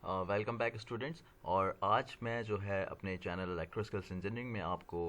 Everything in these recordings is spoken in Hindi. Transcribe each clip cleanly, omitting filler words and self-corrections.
Welcome back students. और आज मैं जो है अपने चैनल इलेक्ट्रो स्किल्स इंजीनियरिंग में आपको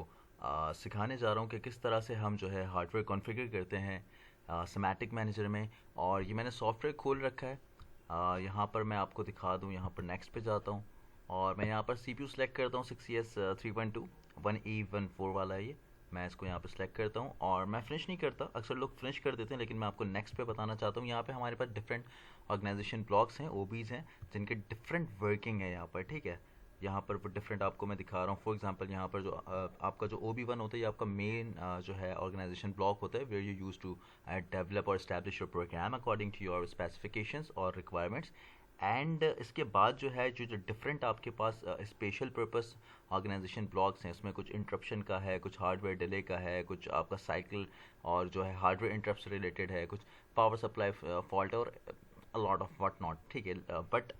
सिखाने जा रहा हूँ कि किस तरह से हम जो है हार्डवेयर कॉन्फ़िगर करते हैं सिमेटिक मैनेजर में। और ये मैंने सॉफ्टवेयर खोल रखा है। यहाँ पर मैं आपको दिखा दूँ, यहाँ पर नेक्स्ट पे जाता हूँ और मैं यहाँ पर CPU सेलेक्ट करता हूँ 6CS 3.2 1E14 वाला है ये। मैं इसको यहाँ पे सिलेक्ट करता हूँ और मैं फिनिश नहीं करता, अक्सर लोग फिनिश कर देते हैं, लेकिन मैं आपको नेक्स्ट पे बताना चाहता हूँ। यहाँ पे हमारे पास डिफरेंट ऑर्गेनाइजेशन ब्लॉक्स हैं, ओबीज हैं, जिनके डिफरेंट वर्किंग है यहाँ पर। ठीक है, यहाँ पर डिफरेंट आपको मैं दिखा रहा हूँ। फॉर एग्जांपल यहाँ पर जो आपका जो OB1 होता है, ये आपका मेन जो है ऑर्गेनाइजेशन ब्लॉक होता है, where you use to develop और establish your program according to your specifications और रिक्वायरमेंट्स। एंड इसके बाद जो है जो जो डिफरेंट आपके पास स्पेशल पर्पस ऑर्गेनाइजेशन ब्लॉक्स हैं, उसमें कुछ इंटरप्शन का है, कुछ हार्डवेयर डिले का है, कुछ आपका साइकिल और जो है हार्डवेयर इंटरप्ट से रिलेटेड है, कुछ पावर सप्लाई फॉल्ट और a lot of what not. ठीक है, बट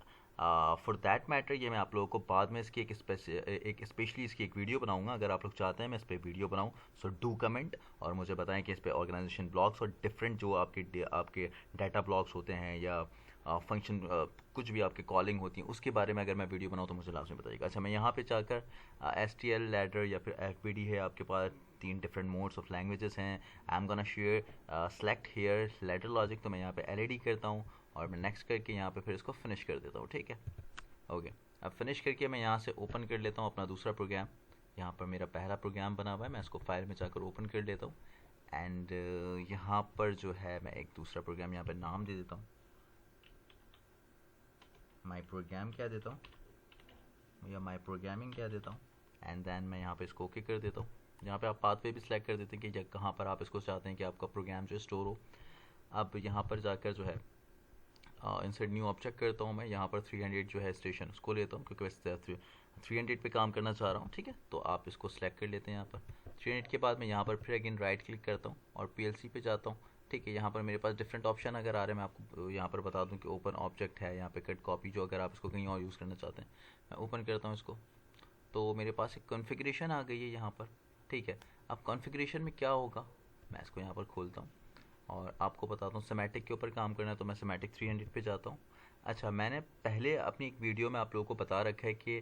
फॉर दैट मैटर ये मैं आप लोगों को बाद में इसकी एक स्पेशली इसकी एक वीडियो बनाऊंगा। अगर आप लोग चाहते हैं मैं इस पर वीडियो बनाऊं, सो डू कमेंट और मुझे बताएं कि इस पर ऑर्गेनाइजेशन ब्लॉक्स और डिफरेंट जो आपके डाटा ब्लॉक्स होते हैं या फंक्शन कुछ भी आपके कॉलिंग होती हैं, उसके बारे में अगर मैं वीडियो बनाऊँ तो मुझे लाजमी बताइएगा। अच्छा, मैं यहाँ पे जाकर STL लैडर या फिर FBD है आपके पास, तीन डिफरेंट मोड्स ऑफ लैंग्वेजेस हैं। I am gonna share select here ladder logic, तो मैं यहाँ पे LED करता हूँ और मैं नेक्स्ट करके यहाँ पे फिर इसको फिनिश कर देता हूँ। ठीक है, ओके। अब फिनिश करके मैं यहाँ से ओपन कर लेता हूँ अपना दूसरा प्रोग्राम। यहाँ पर मेरा पहला प्रोग्राम बना हुआ है, मैं इसको फाइल में जाकर ओपन कर लेता हूँ। एंड यहाँ पर जो है मैं एक दूसरा प्रोग्राम यहाँ पर नाम दे देता हूँ, माई प्रोग्राम क्या देता हूँ या माई प्रोग्रामिंग क्या देता हूँ। एंड देन मैं यहाँ पे इसको ओके कर देता हूँ। यहाँ पे आप पाथवे भी सिलेक्ट कर देते हैं कि कहाँ पर आप इसको चाहते हैं कि आपका प्रोग्राम जो स्टोर हो। अब यहाँ पर जाकर जो है इंसर्ट न्यू ऑब्जेक्ट करता हूँ मैं। यहाँ पर 300 जो है स्टेशन उसको लेता हूँ, क्योंकि वैसे 300 पे काम करना चाह रहा हूँ। ठीक है, तो आप इसको सिलेक्ट कर लेते हैं यहाँ पर 300 के बाद मैं यहाँ पर फिर अगेन राइट क्लिक करता हूँ और PLC पे जाता हूँ। ठीक है, यहाँ पर मेरे पास डिफरेंट ऑप्शन अगर आ रहे हैं, मैं आपको यहाँ पर बता दूँ कि ओपन ऑब्जेक्ट है, यहाँ पे कट कॉपी, जो अगर आप इसको कहीं और यूज़ करना चाहते हैं। मैं ओपन करता हूँ इसको, तो मेरे पास एक कॉन्फ़िगरेशन आ गई है यहाँ पर। ठीक है, अब कॉन्फ़िगरेशन में क्या होगा, मैं इसको यहाँ पर खोलता हूँ और आपको बताता हूँ। सिमेटिक के ऊपर काम करना है तो मैं सिमेटिक 300 पे जाता हूँ। अच्छा, मैंने पहले अपनी एक वीडियो में आप लोगों को बता रखा है कि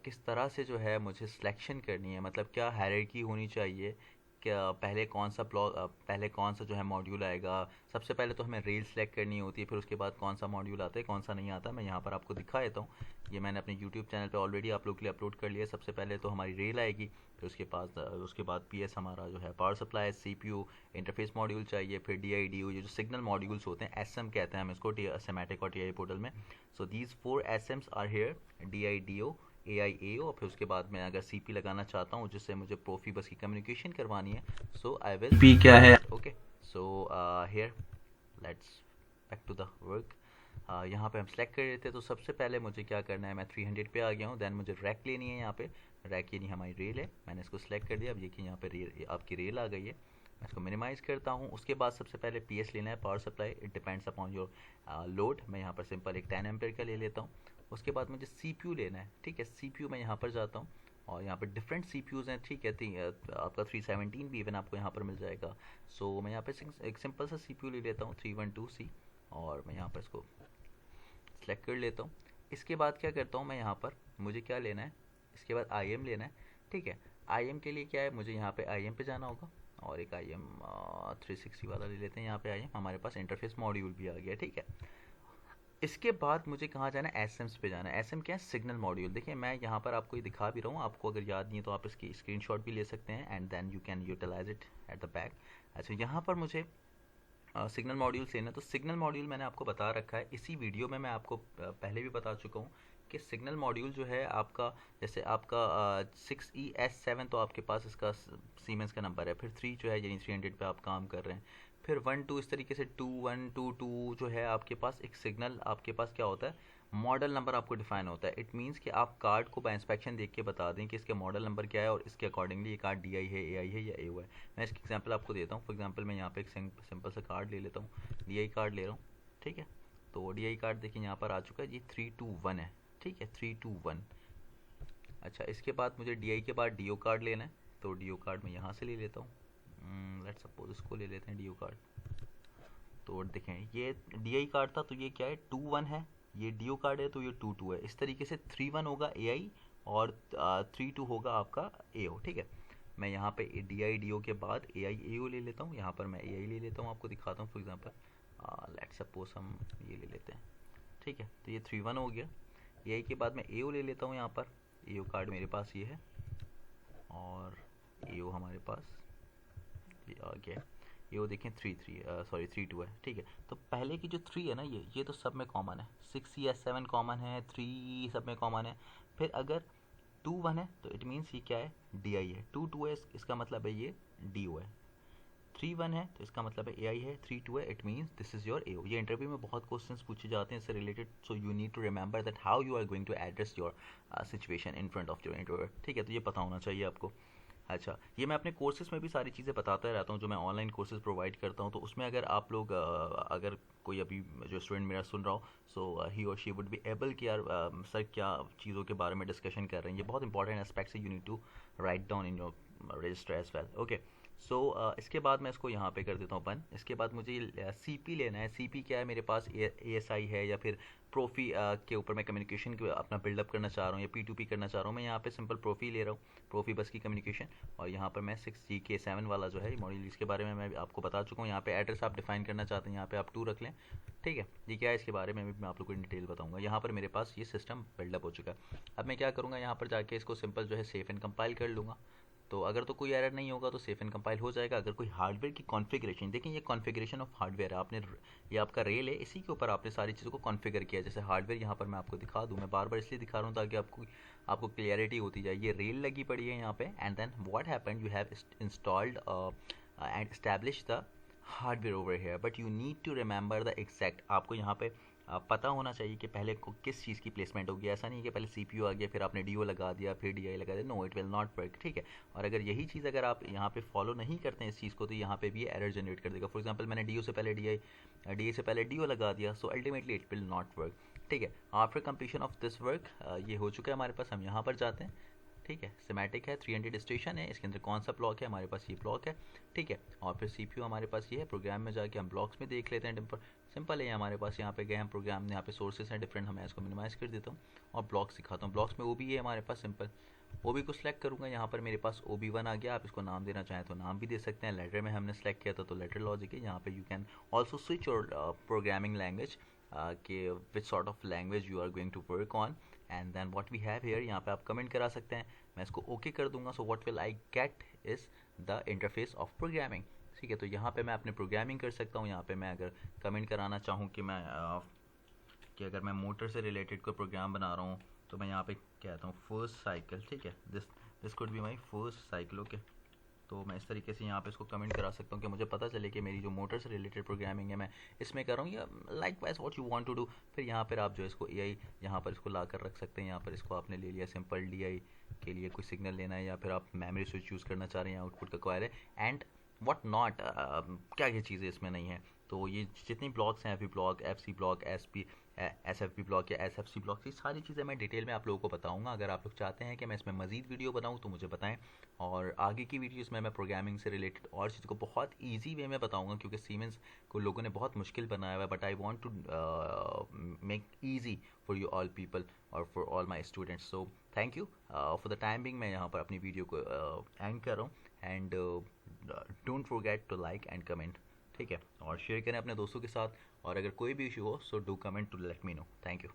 किस तरह से जो है मुझे सिलेक्शन करनी है, मतलब क्या हायरार्की होनी चाहिए, क्या पहले कौन सा ब्लॉक, पहले कौन सा जो है मॉड्यूल आएगा। सबसे पहले तो हमें रेल सेलेक्ट करनी होती है, फिर उसके बाद कौन सा मॉड्यूल आता है कौन सा नहीं आता। मैं यहाँ पर आपको दिखा देता हूँ, ये मैंने अपने यूट्यूब चैनल पे ऑलरेडी आप लोग के लिए अपलोड कर लिया। सबसे पहले तो हमारी रेल आएगी, फिर उसके बाद PS हमारा जो है power supply, CPU interface module चाहिए, फिर DIDO, ये जो सिग्नल मॉड्यूल्स होते हैं, SM कहते हैं हम इसको सिमेटिक और TI पोर्टल में। So these 4 SMs are here, DIDO, AIAO। और फिर उसके बाद मैं अगर CP लगाना चाहता हूँ जिससे मुझे प्रोफी बस की कम्युनिकेशन करवानी है, सो आई विल पी क्या है। Okay. So here let's back to the work. यहाँ पे हम सेलेक्ट कर लेते हैं। तो सबसे पहले मुझे क्या करना है, मैं 300 पे आ गया हूँ। देन मुझे रैक लेनी है, यहाँ पे रैक यानी हमारी रेल है, मैंने इसको सेलेक्ट कर दिया। अब ये कि यहाँ पे रेल, आपकी रेल आ गई है। मैं इसको मिनिमाइज करता हूँ। उसके बाद सबसे पहले PS लेना है, power supply, it depends upon your load. मैं यहाँ पर सिंपल एक 10 एम्पेयर का ले लेता हूँ। उसके बाद मुझे CPU लेना है। ठीक है, CPU मैं यहाँ पर जाता हूँ और यहाँ पर डिफरेंट CPUs हैं। ठीक है, आपका 317 भी इवन आपको यहाँ पर मिल जाएगा। सो मैं यहाँ पर एक सिंपल सा CPU ले लेता हूँ 312C और मैं यहाँ पर इसको सेलेक्ट कर लेता हूँ। इसके बाद क्या करता हूँ मैं, यहाँ पर मुझे क्या लेना है, इसके बाद IM लेना है। ठीक है, IM के लिए क्या है, मुझे यहाँ पे IM पे जाना होगा और एक IM 360 वाला ले लेते हैं। यहाँ पे IM हमारे पास इंटरफेस मॉड्यूल भी आ गया। ठीक है, इसके बाद मुझे कहाँ जाना है, एसएम्स पे जाना है। SM क्या है, सिग्नल मॉड्यूल। देखिए मैं यहाँ पर आपको ये दिखा भी रहा हूँ, आपको अगर याद नहीं है तो आप इसकी स्क्रीनशॉट भी ले सकते हैं and then you can utilise it at the back. अच्छा, यहाँ पर मुझे सिग्नल मॉड्यूल लेना है। तो सिग्नल मॉड्यूल मैंने आपको बता रखा है इसी वीडियो में, मैं आपको पहले भी बता चुका हूँ कि सिग्नल मॉड्यूल जो है आपका, जैसे आपका 6ES7 तो आपके पास इसका सीमेंस का नंबर है, फिर 3 जो है यानी 300 पे आप काम कर रहे हैं, फिर 1 2 इस तरीके से 2 1 2 2 जो है आपके पास एक सिग्नल, आपके पास क्या होता है, मॉडल नंबर आपको डिफाइन होता है। इट मीन्स कि आप कार्ड को बाय इंस्पेक्शन देख के बता दें कि इसके मॉडल नंबर क्या है और इसके अकॉर्डिंगली ये कार्ड DI है, AI है या AO है। मैं इसकी एग्जांपल आपको देता हूँ। फॉर एग्जांपल मैं यहाँ पे एक सिंपल सा कार्ड ले लेता हूँ, DI कार्ड ले रहा हूँ। ठीक है, तो DI कार्ड देखिए यहाँ पर आ चुका है, ये 321 है। ठीक है, 321। अच्छा, इसके बाद मुझे DI के बाद DO कार्ड लेना है, तो DO कार्ड मैं यहाँ से ले लेता हूँ। लेट्स सपोज इसको ले लेते हैं DO कार्ड। तो देखें ये DI कार्ड था, तो ये क्या है, 21 है ये डी कार्ड है तो ये 2 2 है। इस तरीके से 3 1 होगा AI और 3 2 होगा आपका AO। ठीक है, मैं यहाँ पे DI DO के बाद AI AO ले लेता हूँ। यहाँ पर मैं AI ले लेता हूँ, आपको दिखाता हूँ। फॉर एग्जांपल लेट्स सपोज हम ये ले लेते हैं। ठीक है, तो ये 3 1 हो गया। AI के बाद मैं AO ले लेता हूँ। यहाँ पर AO कार्ड मेरे पास ये है और AO हमारे पास ये आ गया। ये देखें 3 2 है। ठीक है, तो पहले की जो 3 है ना, ये तो सब में कॉमन है। 6 या 7 कॉमन है, 3 सब में कॉमन है। फिर अगर 2 1 है तो इट मीन्स ये क्या है, DI है। 2 2 है इसका मतलब है ये DO है। 3 1 है तो इसका मतलब है AI है। 3 2 है it means this is your AO। ये इंटरव्यू में बहुत क्वेश्चंस पूछे जाते हैं इससे रिलेटेड, so you need to remember that how you are going to address your situation in front of your interviewer. ठीक है, तो ये पता होना चाहिए आपको। अच्छा, ये मैं अपने कोर्सेज में भी सारी चीज़ें बताता रहता हूँ, जो मैं ऑनलाइन कोर्सेज प्रोवाइड करता हूँ। तो उसमें अगर आप लोग अगर कोई अभी जो स्टूडेंट मेरा सुन रहा हो, सो ही और शी वुड बी एबल कि यार सर क्या चीज़ों के बारे में डिस्कशन कर रहे हैं। ये बहुत इंपॉर्टेंट एस्पेक्ट्स है, you need to write down in your register as well. Okay, so इसके बाद मैं इसको यहाँ पे कर देता हूँ बंद। इसके बाद मुझे CP लेना है। CP क्या है, मेरे पास ASI है या फिर प्रोफी के ऊपर मैं कम्युनिकेशन अपना बिल्डअप करना चाह रहा हूँ या P2P करना चाह रहा हूँ। मैं यहाँ पे सिंपल प्रोफी ले रहा हूँ, प्रोफी बस की कम्युनिकेशन। और यहाँ पर मैं 6GK7 वाला जो है मॉड्यूल, इसके बारे में मैं आपको बता चुका हूँ। यहाँ पे एड्रेस आप डिफाइन करना चाहते हैं, यहाँ पे आप 2 रख लें। ठीक है, ये क्या है इसके बारे में भी मैं आप लोग को इन डिटेल बताऊँगा। यहाँ पर मेरे पास ये सिस्टम बिल्डअप हो चुका है। अब मैं क्या करूँगा, यहाँ पर जाके इसको सिंपल जो है सेफ एंड कंपाइल कर लूँगा। तो अगर तो कोई एरर नहीं होगा तो सेफ एंड कंपाइल हो जाएगा। अगर कोई हार्डवेयर की कॉन्फ़िगरेशन, देखिए ये कॉन्फ़िगरेशन ऑफ हार्डवेयर है, आपने ये आपका रेल है, इसी के ऊपर आपने सारी चीज़ों को कॉन्फ़िगर किया। जैसे हार्डवेयर यहाँ पर मैं आपको दिखा दूँ, मैं बार बार इसलिए दिखा रहा हूँ ताकि आपको क्लियरिटी होती जाए। ये रेल लगी पड़ी है यहाँ पे, and then what happened, you have installed and establish the hardware over here, but you need to remember the exact. आपको यहाँ पे पता होना चाहिए कि पहले को किस चीज़ की प्लेसमेंट होगी। ऐसा नहीं है कि पहले CPU आ गया फिर आपने DO लगा दिया फिर DI लगा दिया। No, it will not work. ठीक है, और अगर यही चीज़ अगर आप यहाँ पे फॉलो नहीं करते हैं इस चीज़ को, तो यहाँ पे भी एरर जनरेट कर देगा। फॉर एग्जांपल मैंने DO से पहले DI से पहले DO लगा दिया, so ultimately it will not work. ठीक है, after completion of this work, ये हो चुका है हमारे पास। हम यहाँ पर जाते हैं। ठीक है, सिमेटिक है, 300 स्टेशन है, इसके अंदर कौन सा ब्लॉक है, हमारे पास ये ब्लॉक है। ठीक है, और फिर CPU हमारे पास ये है। प्रोग्राम में जाके हम ब्लॉक्स में देख लेते हैं। सिंपल है हमारे पास, यहाँ पे गए हम प्रोग्राम, यहाँ पे सोर्सेस हैं डिफरेंट, मैं इसको मिनिमाइज़ कर देता हूँ और ब्लॉक्स दिखाता हूँ। ब्लॉक्स में OB है हमारे पास। सिंपल OB को सिलेक्ट करूँगा, यहाँ पर मेरे पास OB1 आ गया। आप इसको नाम देना चाहें तो नाम भी दे सकते हैं। लेटर में हमने सेलेक्ट किया था तो लेटर लॉजिक है। यहाँ पे you can also switch your programming language कि which sort of language you are going to work on, and then what we have here, यहाँ पे आप कमेंट करा सकते हैं। मैं इसको ओके कर दूंगा। So what will I get is the interface of programming. ठीक है, तो यहाँ पे मैं अपने प्रोग्रामिंग कर सकता हूँ। यहाँ पे मैं अगर कमेंट कराना चाहूँ कि अगर मैं मोटर से रिलेटेड कोई प्रोग्राम बना रहा हूँ तो मैं यहाँ पे कहता हूँ फर्स्ट साइकिल। ठीक है, this could be my first cycle. Okay, तो मैं इस तरीके से यहाँ पे इसको कमेंट करा सकता हूँ कि मुझे पता चले कि मेरी जो मोटर से रिलेटेड प्रोग्रामिंग है मैं इसमें कर रहा हूँ, या likewise what you want to do. फिर यहाँ पर आप जो इसको AI यहाँ पर इसको ला कर रख सकते हैं। यहाँ पर इसको आपने ले लिया, सिंपल DI के लिए कोई सिग्नल लेना है या फिर आप मेमोरी स्विच यूज़ करना चाह रहे हैं, आउटपुट का क्वायर है एंड व्हाट नॉट, क्या क्या चीज़ें इसमें नहीं है। तो ये जितनी ब्लॉक्स हैं, FB block, FC block, SFB block या SFC ब्लॉक, ये सारी चीज़ें मैं डिटेल में आप लोगों को बताऊंगा। अगर आप लोग चाहते हैं कि मैं इसमें मज़ीद वीडियो बनाऊं तो मुझे बताएं, और आगे की वीडियोस में मैं प्रोग्रामिंग से रिलेटेड और चीज़ को बहुत ईजी वे में बताऊंगा, क्योंकि सीमेंस को लोगों ने बहुत मुश्किल बनाया हुआ है। But I want to make easy for you all people और for all my students. So thank you for the time being. मैं यहाँ पर अपनी वीडियो को एंड कर रहा हूँ, and don't forget to like and comment. ठीक है, और शेयर करें अपने दोस्तों के साथ, और अगर कोई भी इशू हो so do comment to let me know. Thank you.